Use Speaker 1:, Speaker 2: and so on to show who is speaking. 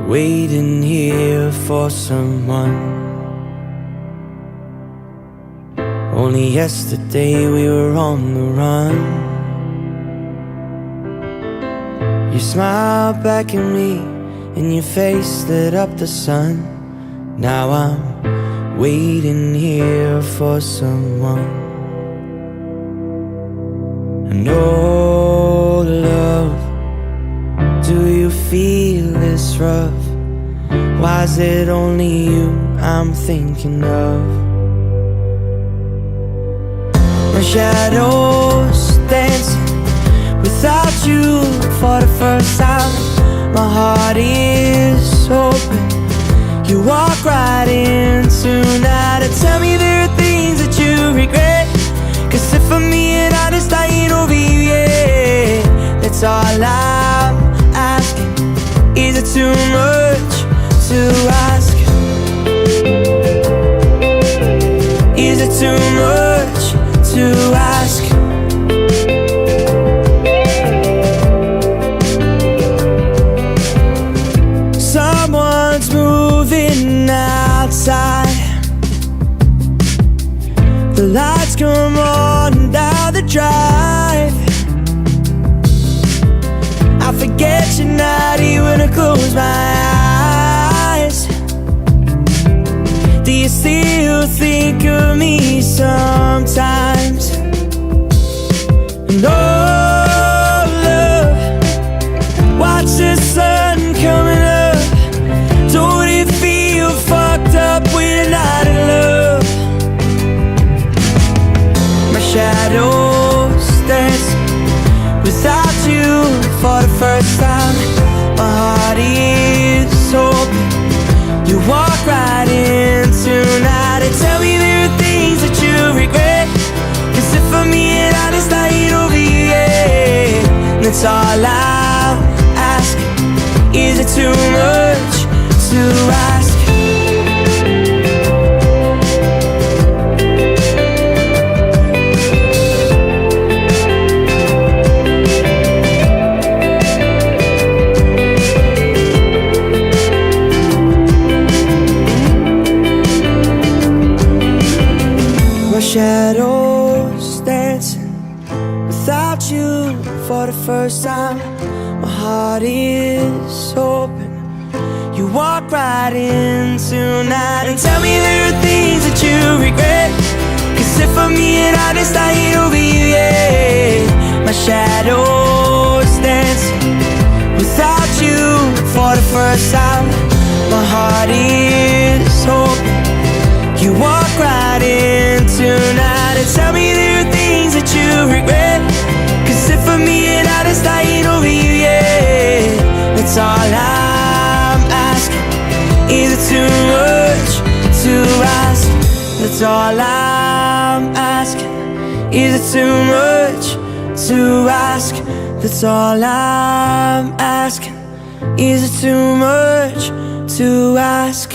Speaker 1: waiting here for someone. Only yesterday we were on the run. You smiled back at me and your face lit up the sun. Now I'm waiting here for someone. And oh love, do you feel this rough? Why is it only you I'm thinking of? My shadow's dancing without you for the first time. My heart is open. You walk right in tonight and tell me there are things that you regret. Cause if I'm being honest, I ain't over you yet. That's all I'm asking. Is it too much to ask? Is it too much to ask? Someone's moving outside. The lights come on down the drive. I forget you're not here when I close my eyes. Do you still think of me sometimes? And oh love, watch the sun coming up. Don't it feel fucked up when you're not in love? My shadow's dancing without you for the first time. My heart is open. You walk right in tonight and tell me there are things that you regret. Cause if I'm being honest, I ain't over you yet. That's all I'm asking. Is it too much to ask? My shadow's dancing without you for the first time. My heart is open. You walk right in tonight and tell me there are things that you regret. Cause if I'm being honest, I ain't over you yet. My shadow's dancing without you for the first time. My heart is open. You walk right in tonight and tell me there are things that you regret. Cause if I'm being honest, I ain't over you yet. That's all I'm asking. Is it too much to ask? That's all I'm asking. Is it too much to ask? That's all I'm asking. Is it too much to ask?